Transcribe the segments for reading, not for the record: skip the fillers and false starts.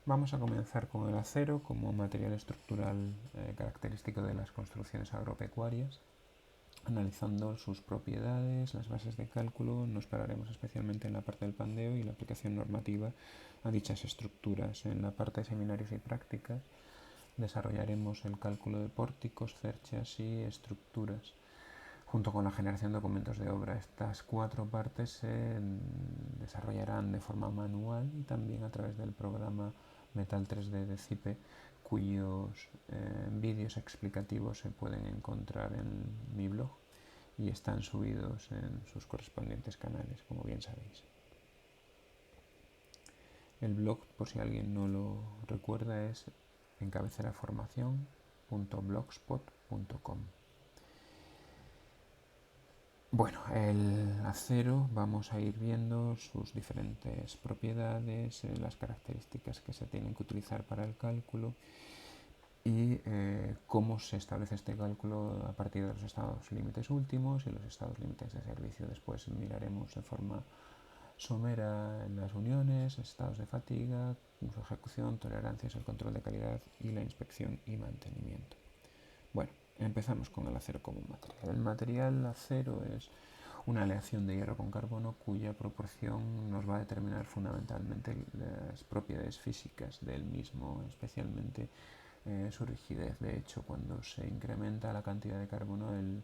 Vamos a comenzar con el acero como material estructural característico de las construcciones agropecuarias. Analizando sus propiedades, las bases de cálculo, nos pararemos especialmente en la parte del pandeo y la aplicación normativa a dichas estructuras. En la parte de seminarios y prácticas desarrollaremos el cálculo de pórticos, cerchas y estructuras, junto con la generación de documentos de obra. Estas cuatro partes se desarrollarán de forma manual y también a través del programa Metal 3D de CIPE, cuyos vídeos explicativos se pueden encontrar en mi blog y están subidos en sus correspondientes canales, como bien sabéis. El blog, por si alguien no lo recuerda, es encabeceraformacion.blogspot.com. Bueno, el acero vamos a ir viendo sus diferentes propiedades, las características que se tienen que utilizar para el cálculo y cómo se establece este cálculo a partir de los estados límites últimos y los estados límites de servicio. Después miraremos de forma somera en las uniones, estados de fatiga, su ejecución, tolerancias, el control de calidad y la inspección y mantenimiento. Bueno, empezamos con el acero como material. El material acero es una aleación de hierro con carbono cuya proporción nos va a determinar fundamentalmente las propiedades físicas del mismo, especialmente su rigidez. De hecho, cuando se incrementa la cantidad de carbono, el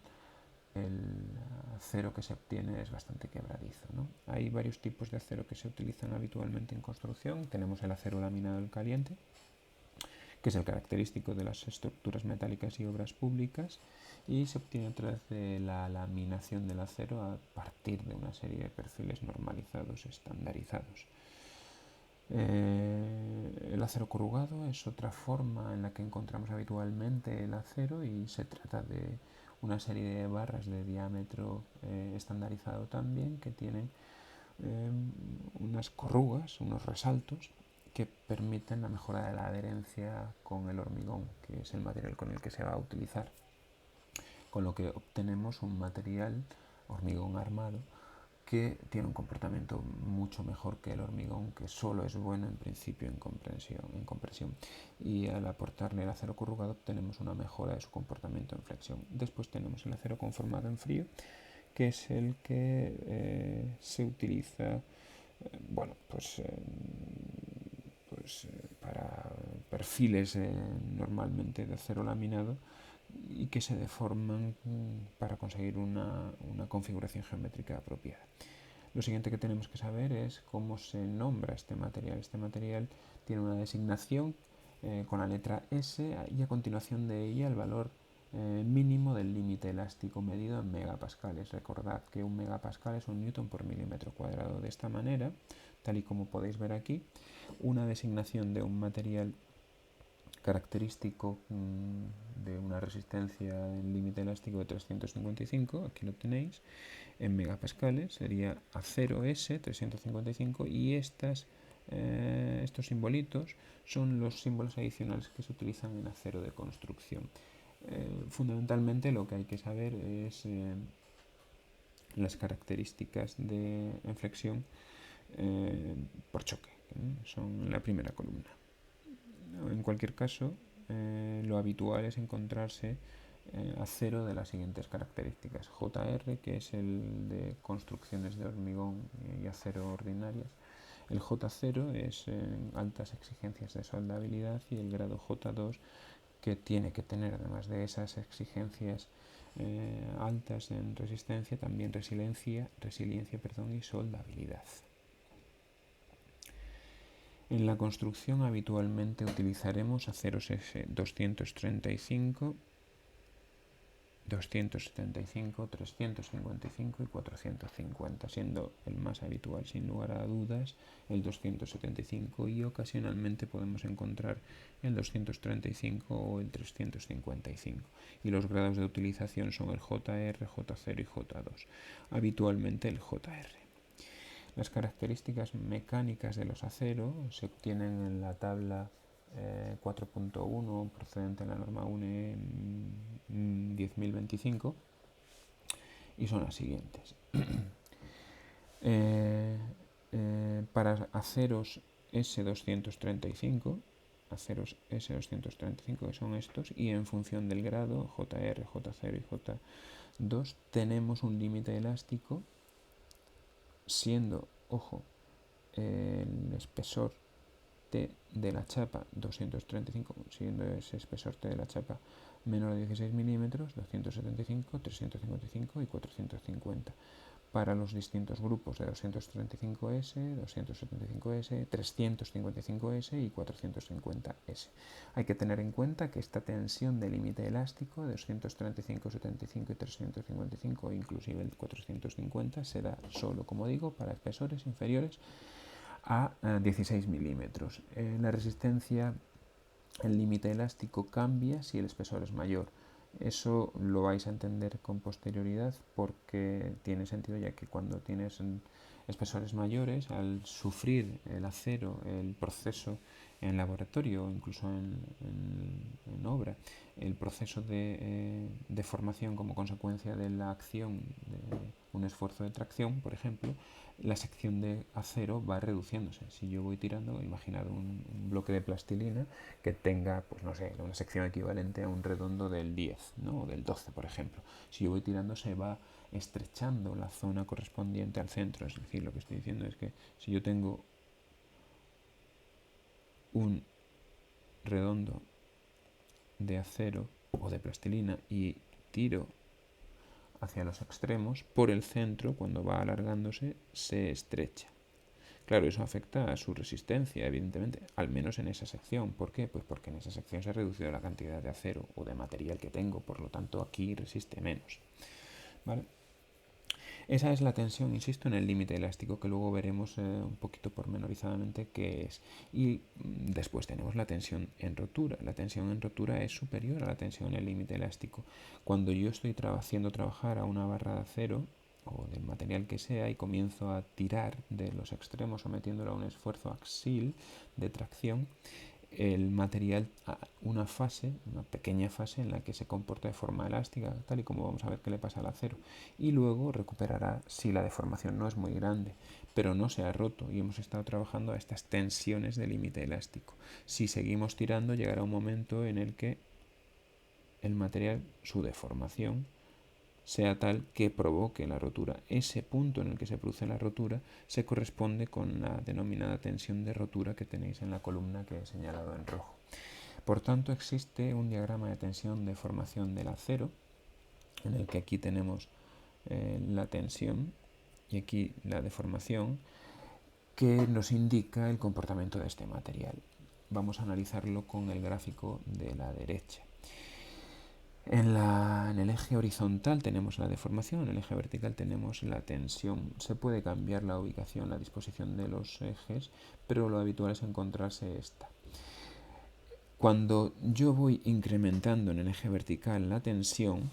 acero que se obtiene es bastante quebradizo, ¿no? Hay varios tipos de acero que se utilizan habitualmente en construcción. Tenemos el acero laminado caliente, que es el característico de las estructuras metálicas y obras públicas, y se obtiene a través de la laminación del acero a partir de una serie de perfiles normalizados, estandarizados. El acero corrugado es otra forma en la que encontramos habitualmente el acero y se trata de una serie de barras de diámetro estandarizado también que tienen unas corrugas, unos resaltos que permiten la mejora de la adherencia con el hormigón, que es el material con el que se va a utilizar. Con lo que obtenemos un material hormigón armado que tiene un comportamiento mucho mejor que el hormigón, que solo es bueno en principio en compresión. Y al aportarle el acero corrugado obtenemos una mejora de su comportamiento en flexión. Después tenemos el acero conformado en frío, que es el que se utiliza para perfiles normalmente de acero laminado y que se deforman para conseguir una configuración geométrica apropiada. Lo siguiente que tenemos que saber es cómo se nombra este material. Este material tiene una designación con la letra S y a continuación de ella el valor mínimo del límite elástico medido en megapascales. Recordad que un megapascal es un newton por milímetro cuadrado. De esta manera, tal y como podéis ver aquí, una designación de un material característico de una resistencia en límite elástico de 355, aquí lo tenéis, en megapascales, sería acero S 355 y estos simbolitos son los símbolos adicionales que se utilizan en acero de construcción. Fundamentalmente lo que hay que saber es las características de flexión por choque, son la primera columna. En cualquier caso, lo habitual es encontrarse acero de las siguientes características: JR, que es el de construcciones de hormigón y acero ordinarias. El J0 es altas exigencias de soldabilidad y el grado J2, que tiene que tener, además de esas exigencias altas en resistencia, también resiliencia y soldabilidad. En la construcción habitualmente utilizaremos aceros S 235, 275, 355 y 450, siendo el más habitual sin lugar a dudas el 275 y ocasionalmente podemos encontrar el 235 o el 355. Y los grados de utilización son el JR, J0 y J2, habitualmente el JR. Las características mecánicas de los aceros se obtienen en la tabla 4.1 procedente de la norma UNE 10.025 y son las siguientes. Para aceros S235, aceros S235 que son estos, y en función del grado JR, J0 y J2 tenemos un límite elástico siendo, ojo, el espesor T de la chapa 235, siendo ese espesor T de la chapa menor a 16 milímetros, 275, 355 y 450 para los distintos grupos de 235S, 275S, 355S y 450S. Hay que tener en cuenta que esta tensión de límite elástico de 235, 75 y 355 e inclusive el 450 se da solo, como digo, para espesores inferiores a 16 milímetros. La resistencia, el límite elástico cambia si el espesor es mayor. Eso lo vais a entender con posterioridad porque tiene sentido, ya que cuando tienes espesores mayores, al sufrir el acero el proceso en laboratorio o incluso en obra, el proceso de deformación como consecuencia de la acción de un esfuerzo de tracción, por ejemplo, la sección de acero va reduciéndose. Si yo voy tirando, imaginad un bloque de plastilina que tenga, pues no sé, una sección equivalente a un redondo del 10, ¿no? O del 12, por ejemplo. Si yo voy tirando, se va estrechando la zona correspondiente al centro. Es decir, lo que estoy diciendo es que si yo tengo un redondo de acero o de plastilina y tiro hacia los extremos, por el centro, cuando va alargándose, se estrecha. Claro, eso afecta a su resistencia, evidentemente, al menos en esa sección. ¿Por qué? Pues porque en esa sección se ha reducido la cantidad de acero o de material que tengo, por lo tanto aquí resiste menos. ¿Vale? Esa es la tensión, insisto, en el límite elástico, que luego veremos un poquito pormenorizadamente qué es. Y después tenemos la tensión en rotura. La tensión en rotura es superior a la tensión en el límite elástico. Cuando yo estoy haciendo trabajar a una barra de acero o del material que sea y comienzo a tirar de los extremos sometiéndolo a un esfuerzo axil de tracción, el material a una fase, una pequeña fase en la que se comporta de forma elástica, tal y como vamos a ver que le pasa al acero, y luego recuperará si la deformación no es muy grande, pero no se ha roto y hemos estado trabajando a estas tensiones de límite elástico. Si seguimos tirando, llegará un momento en el que el material, su deformación, sea tal que provoque la rotura. Ese punto en el que se produce la rotura se corresponde con la denominada tensión de rotura que tenéis en la columna que he señalado en rojo. Por tanto, existe un diagrama de tensión de formación del acero, en el que aquí tenemos la tensión y aquí la deformación, que nos indica el comportamiento de este material. Vamos a analizarlo con el gráfico de la derecha. En el eje horizontal tenemos la deformación, en el eje vertical tenemos la tensión. Se puede cambiar la ubicación, la disposición de los ejes, pero lo habitual es encontrarse esta. Cuando yo voy incrementando en el eje vertical la tensión,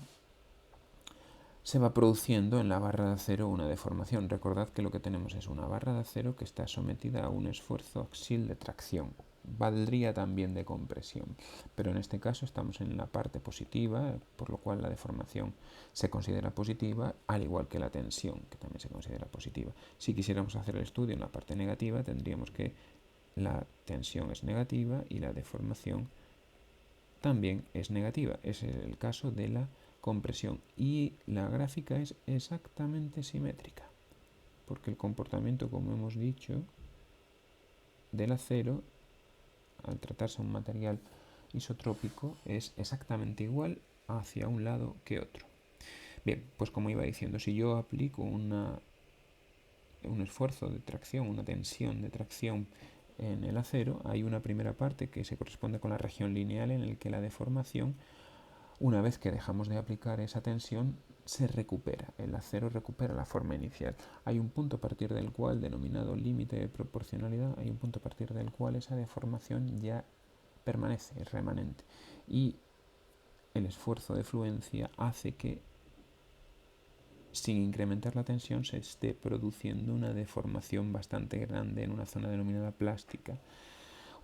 se va produciendo en la barra de acero una deformación. Recordad que lo que tenemos es una barra de acero que está sometida a un esfuerzo axil de tracción. Valdría también de compresión, pero en este caso estamos en la parte positiva, por lo cual la deformación se considera positiva, al igual que la tensión, que también se considera positiva. Si quisiéramos hacer el estudio en la parte negativa, tendríamos que la tensión es negativa y la deformación también es negativa. Es el caso de la compresión, y la gráfica es exactamente simétrica, porque el comportamiento, como hemos dicho, del acero, al tratarse de un material isotrópico, es exactamente igual hacia un lado que otro. Bien, pues como iba diciendo, si yo aplico un esfuerzo de tracción, una tensión de tracción en el acero, hay una primera parte que se corresponde con la región lineal en la que la deformación, una vez que dejamos de aplicar esa tensión, se recupera, el acero recupera la forma inicial. Hay un punto a partir del cual, denominado límite de proporcionalidad, hay un punto a partir del cual esa deformación ya permanece, es remanente. Y el esfuerzo de fluencia hace que, sin incrementar la tensión, se esté produciendo una deformación bastante grande en una zona denominada plástica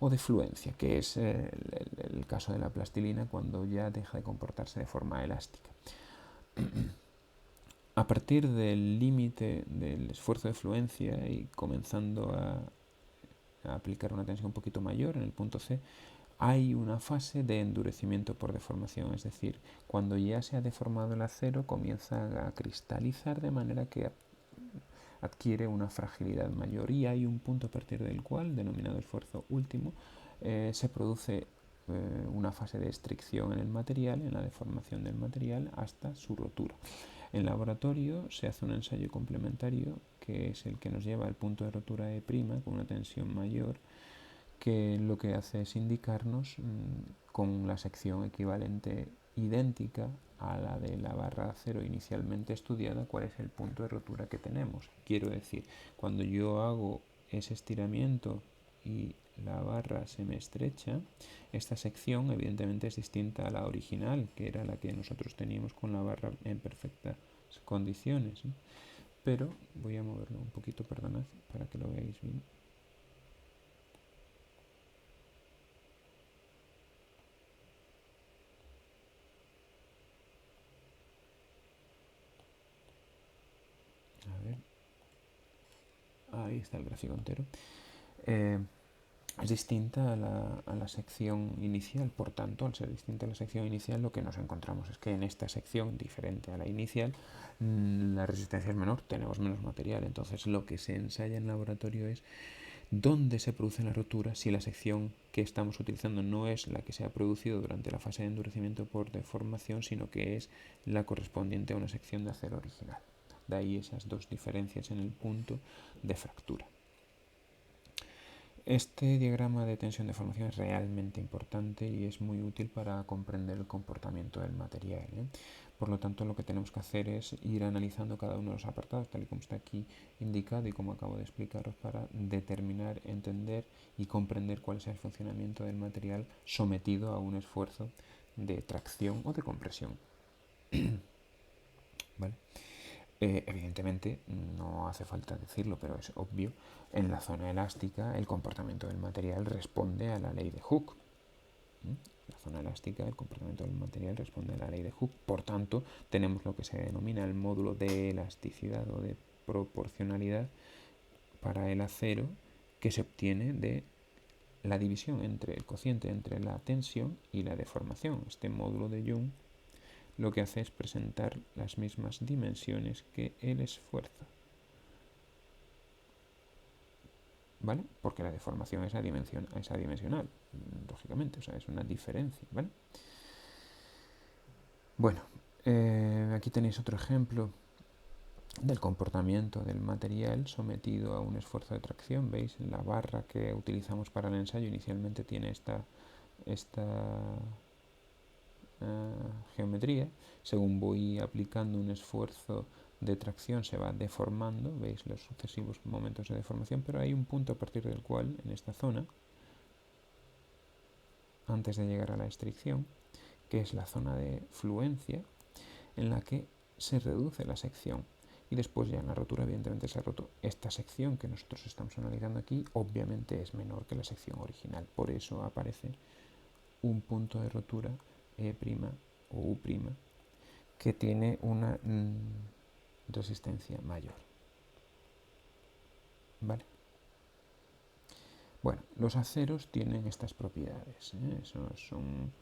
o de fluencia, que es el caso de la plastilina cuando ya deja de comportarse de forma elástica. A partir del límite del esfuerzo de fluencia y comenzando a aplicar una tensión un poquito mayor, en el punto C, hay una fase de endurecimiento por deformación, es decir, cuando ya se ha deformado el acero comienza a cristalizar de manera que adquiere una fragilidad mayor y hay un punto a partir del cual, denominado esfuerzo último, se produce una fase de estricción en el material, en la deformación del material hasta su rotura. En laboratorio se hace un ensayo complementario que es el que nos lleva al punto de rotura E' con una tensión mayor, que lo que hace es indicarnos con la sección equivalente idéntica a la de la barra de acero inicialmente estudiada cuál es el punto de rotura que tenemos. Quiero decir, cuando yo hago ese estiramiento y la barra se me estrecha, esta sección evidentemente es distinta a la original, que era la que nosotros teníamos con la barra en perfectas condiciones, ¿no? Pero voy a moverlo un poquito, perdonad, para que lo veáis bien. A ver, ahí está el gráfico entero. Es distinta a la sección inicial, por tanto, al ser distinta a la sección inicial, lo que nos encontramos es que en esta sección, diferente a la inicial, la resistencia es menor, tenemos menos material. Entonces, lo que se ensaya en laboratorio es dónde se produce la rotura si la sección que estamos utilizando no es la que se ha producido durante la fase de endurecimiento por deformación, sino que es la correspondiente a una sección de acero original. De ahí esas dos diferencias en el punto de fractura. Este diagrama de tensión de formación es realmente importante y es muy útil para comprender el comportamiento del material, ¿eh? Por lo tanto, lo que tenemos que hacer es ir analizando cada uno de los apartados, tal y como está aquí indicado y como acabo de explicaros, para determinar, entender y comprender cuál es el funcionamiento del material sometido a un esfuerzo de tracción o de compresión. ¿Vale? Evidentemente, no hace falta decirlo, pero es obvio, en la zona elástica el comportamiento del material responde a la ley de Hooke. La zona elástica, el comportamiento del material responde a la ley de Hooke. Por tanto, tenemos lo que se denomina el módulo de elasticidad o de proporcionalidad para el acero, que se obtiene de la división entre el cociente entre la tensión y la deformación. Este módulo de Young lo que hace es presentar las mismas dimensiones que el esfuerzo, ¿vale? Porque la deformación es adimensional, lógicamente, o sea, es una diferencia, ¿vale? Bueno, aquí tenéis otro ejemplo del comportamiento del material sometido a un esfuerzo de tracción. ¿Veis? La barra que utilizamos para el ensayo inicialmente tiene esta geometría. Según voy aplicando un esfuerzo de tracción se va deformando, veis los sucesivos momentos de deformación, pero hay un punto a partir del cual, en esta zona, antes de llegar a la estricción, que es la zona de fluencia, en la que se reduce la sección. Y después ya en la rotura, evidentemente, se ha roto. Esta sección que nosotros estamos analizando aquí, obviamente es menor que la sección original. Por eso aparece un punto de rotura E' o U', que tiene una resistencia mayor. ¿Vale? Bueno, los aceros tienen estas propiedades, ¿eh? Son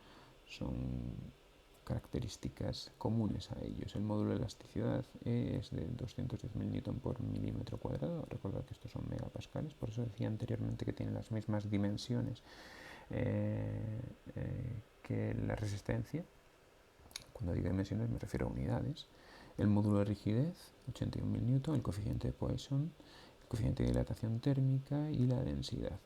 características comunes a ellos. El módulo de elasticidad es de 210.000 Newton por milímetro cuadrado. Recordad que estos son megapascales, por eso decía anteriormente que tienen las mismas dimensiones que la resistencia. Cuando digo dimensiones me refiero a unidades. El módulo de rigidez, 81.000 Newton, el coeficiente de Poisson, el coeficiente de dilatación térmica y la densidad.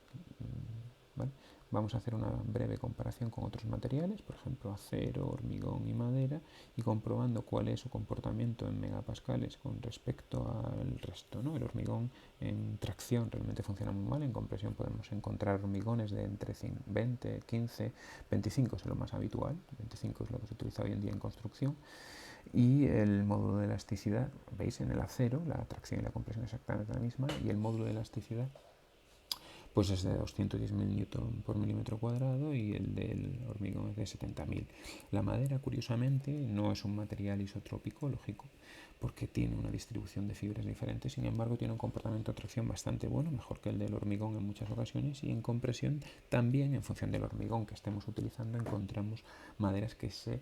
¿Vale? Vamos a hacer una breve comparación con otros materiales, por ejemplo acero, hormigón y madera, y comprobando cuál es su comportamiento en megapascales con respecto al resto, ¿no? El hormigón en tracción realmente funciona muy mal, en compresión podemos encontrar hormigones de entre 20, 15, 25 es lo más habitual, 25 es lo que se utiliza hoy en día en construcción. Y el módulo de elasticidad, veis en el acero, la tracción y la compresión exactamente la misma, y el módulo de elasticidad pues es de 210.000 newton por milímetro cuadrado y el del hormigón es de 70.000. La madera, curiosamente, no es un material isotrópico, lógico, porque tiene una distribución de fibras diferente, sin embargo tiene un comportamiento de tracción bastante bueno, mejor que el del hormigón en muchas ocasiones, y en compresión también, en función del hormigón que estemos utilizando, encontramos maderas que se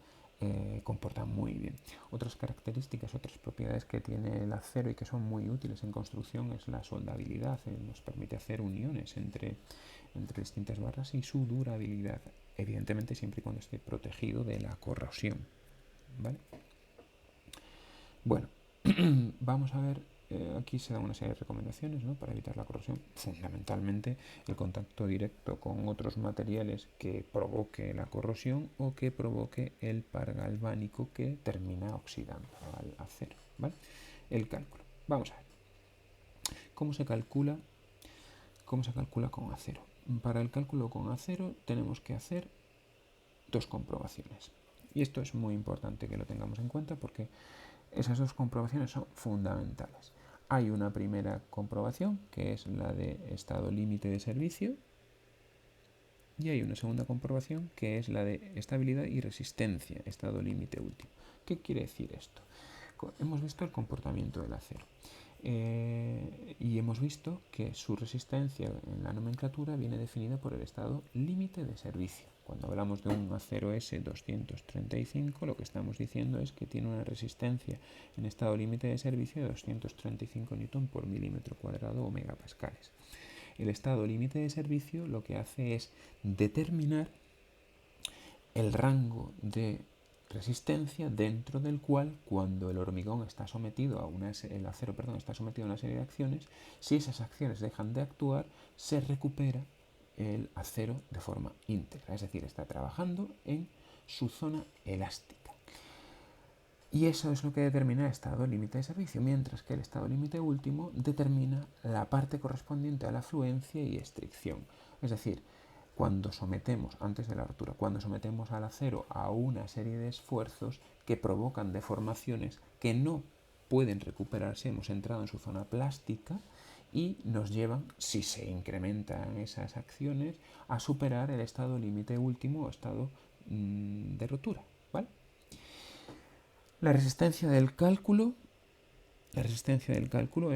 comportan muy bien. Otras características, otras propiedades que tiene el acero y que son muy útiles en construcción es la soldabilidad, nos permite hacer uniones entre distintas barras, y su durabilidad, evidentemente siempre y cuando esté protegido de la corrosión, ¿vale? Bueno, vamos a ver, aquí se dan una serie de recomendaciones, ¿no?, para evitar la corrosión. Fundamentalmente el contacto directo con otros materiales que provoque la corrosión o que provoque el par galvánico que termina oxidando al acero, ¿vale? El cálculo. Vamos a ver. ¿Cómo se calcula con acero? Para el cálculo con acero tenemos que hacer dos comprobaciones. Y esto es muy importante que lo tengamos en cuenta porque esas dos comprobaciones son fundamentales. Hay una primera comprobación, que es la de estado límite de servicio, y hay una segunda comprobación, que es la de estabilidad y resistencia, estado límite último. ¿Qué quiere decir esto? Hemos visto el comportamiento del acero. Y hemos visto que su resistencia en la nomenclatura viene definida por el estado límite de servicio. Cuando hablamos de un acero S235, lo que estamos diciendo es que tiene una resistencia en estado límite de servicio de 235 Newton por milímetro cuadrado o megapascales. El estado límite de servicio lo que hace es determinar el rango de resistencia dentro del cual, cuando el hormigón está sometido a el acero está sometido a una serie de acciones, si esas acciones dejan de actuar, se recupera el acero de forma íntegra, es decir, está trabajando en su zona elástica. Y eso es lo que determina el estado límite de servicio, mientras que el estado límite último determina la parte correspondiente a la fluencia y estricción. Es decir, cuando sometemos, antes de la rotura, cuando sometemos al acero a una serie de esfuerzos que provocan deformaciones que no pueden recuperarse, hemos entrado en su zona plástica y nos llevan, si se incrementan esas acciones, a superar el estado límite último o estado de rotura, ¿vale? La resistencia del cálculo,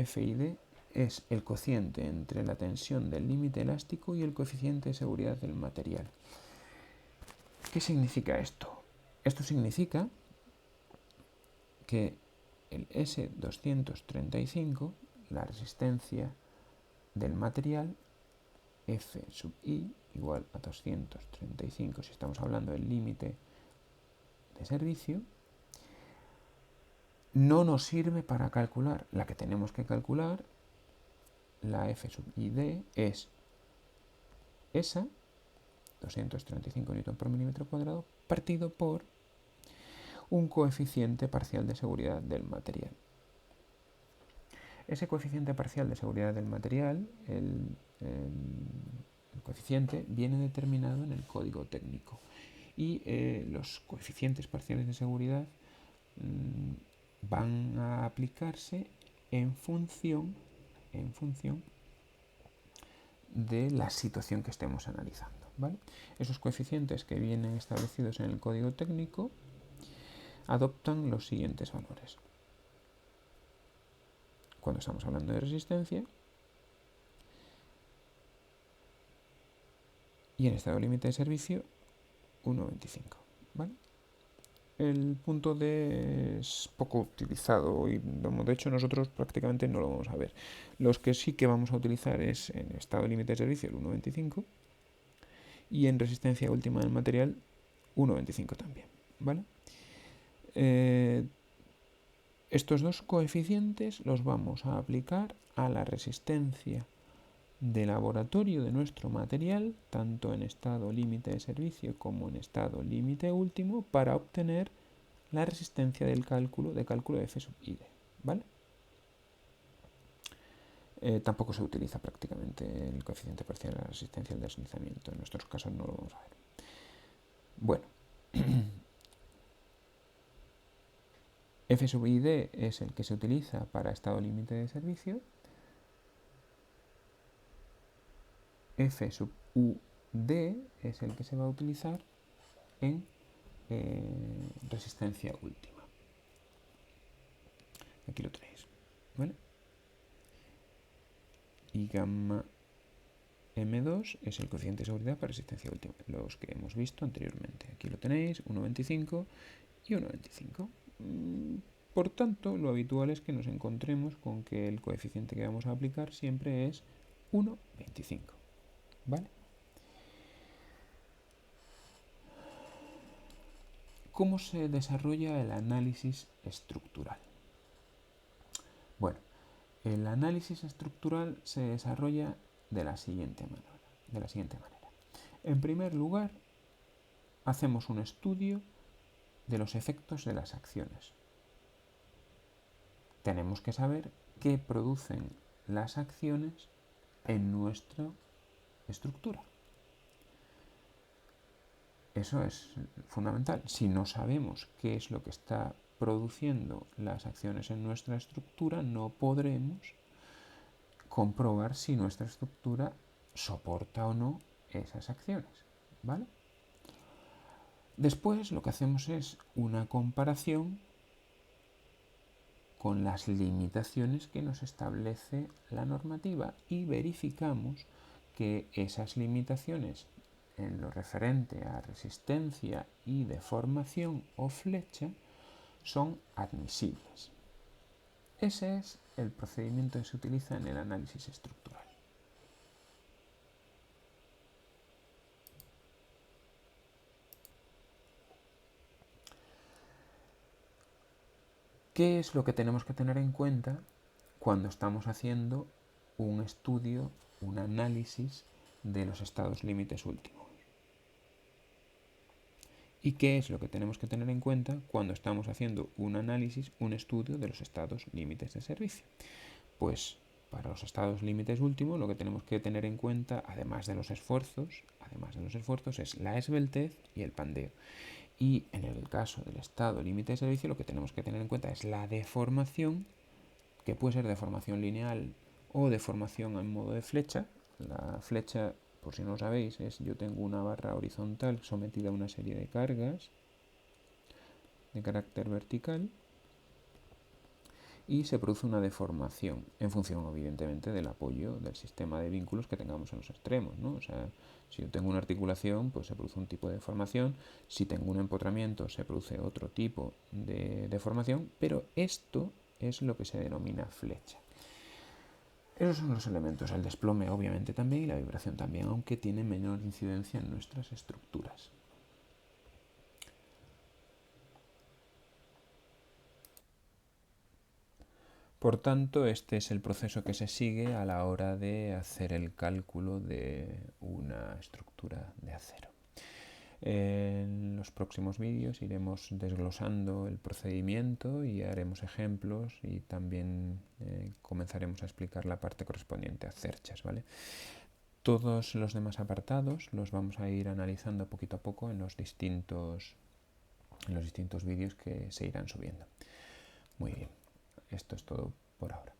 FID, es el cociente entre la tensión del límite elástico y el coeficiente de seguridad del material. ¿Qué significa esto? Esto significa que el S235, la resistencia del material, F sub I igual a 235, si estamos hablando del límite de servicio, no nos sirve para calcular. La que tenemos que calcular, la F sub ID, es esa, 235 Newton por milímetro cuadrado, partido por un coeficiente parcial de seguridad del material. Ese coeficiente parcial de seguridad del material, el coeficiente, viene determinado en el código técnico. Y los coeficientes parciales de seguridad van a aplicarse en función de la situación que estemos analizando, ¿vale? Esos coeficientes que vienen establecidos en el código técnico adoptan los siguientes valores. Cuando estamos hablando de resistencia, y en estado límite de servicio, 1,25, ¿vale? El punto D es poco utilizado y de hecho nosotros prácticamente no lo vamos a ver. Los que sí que vamos a utilizar es en estado límite de servicio el 1,25 y en resistencia última del material 1,25 también, ¿vale? Estos dos coeficientes los vamos a aplicar a la resistencia de laboratorio de nuestro material, tanto en estado límite de servicio como en estado límite último, para obtener la resistencia del cálculo de F sub ID, ¿vale? Tampoco se utiliza prácticamente el coeficiente parcial de la resistencia al deslizamiento. En nuestros casos no lo vamos a ver. Bueno, F sub ID es el que se utiliza para estado límite de servicio. F sub UD es el que se va a utilizar en resistencia última. Aquí lo tenéis, ¿vale? Y gamma M2 es el coeficiente de seguridad para resistencia última, los que hemos visto anteriormente. Aquí lo tenéis, 1,25 y 1,25. Por tanto, lo habitual es que nos encontremos con que el coeficiente que vamos a aplicar siempre es 1,25, ¿vale? ¿Cómo se desarrolla el análisis estructural? Bueno, el análisis estructural se desarrolla de la siguiente manera. En primer lugar, hacemos un estudio de los efectos de las acciones. Tenemos que saber qué producen las acciones en nuestra estructura. Eso es fundamental. Si no sabemos qué es lo que está produciendo las acciones en nuestra estructura, no podremos comprobar si nuestra estructura soporta o no esas acciones, ¿vale? Después lo que hacemos es una comparación con las limitaciones que nos establece la normativa y verificamos que esas limitaciones en lo referente a resistencia y deformación o flecha son admisibles. Ese es el procedimiento que se utiliza en el análisis estructural. ¿Qué es lo que tenemos que tener en cuenta cuando estamos haciendo un estudio, un análisis de los estados límites últimos? ¿Y qué es lo que tenemos que tener en cuenta cuando estamos haciendo un análisis, un estudio de los estados límites de servicio? Pues para los estados límites últimos lo que tenemos que tener en cuenta, además de los esfuerzos, es la esbeltez y el pandeo. Y en el caso del estado límite de servicio lo que tenemos que tener en cuenta es la deformación, que puede ser deformación lineal o deformación en modo de flecha. La flecha, por si no lo sabéis, es yo tengo una barra horizontal sometida a una serie de cargas de carácter vertical y se produce una deformación en función, evidentemente, del apoyo del sistema de vínculos que tengamos en los extremos, ¿no? O sea, si yo tengo una articulación, pues se produce un tipo de deformación. Si tengo un empotramiento, se produce otro tipo de deformación, pero esto es lo que se denomina flecha. Esos son los elementos, el desplome obviamente también y la vibración también, aunque tiene menor incidencia en nuestras estructuras. Por tanto, este es el proceso que se sigue a la hora de hacer el cálculo de una estructura de acero. En los próximos vídeos iremos desglosando el procedimiento y haremos ejemplos y también comenzaremos a explicar la parte correspondiente a cerchas, ¿vale? Todos los demás apartados los vamos a ir analizando poquito a poco en los distintos vídeos que se irán subiendo. Muy bien, esto es todo por ahora.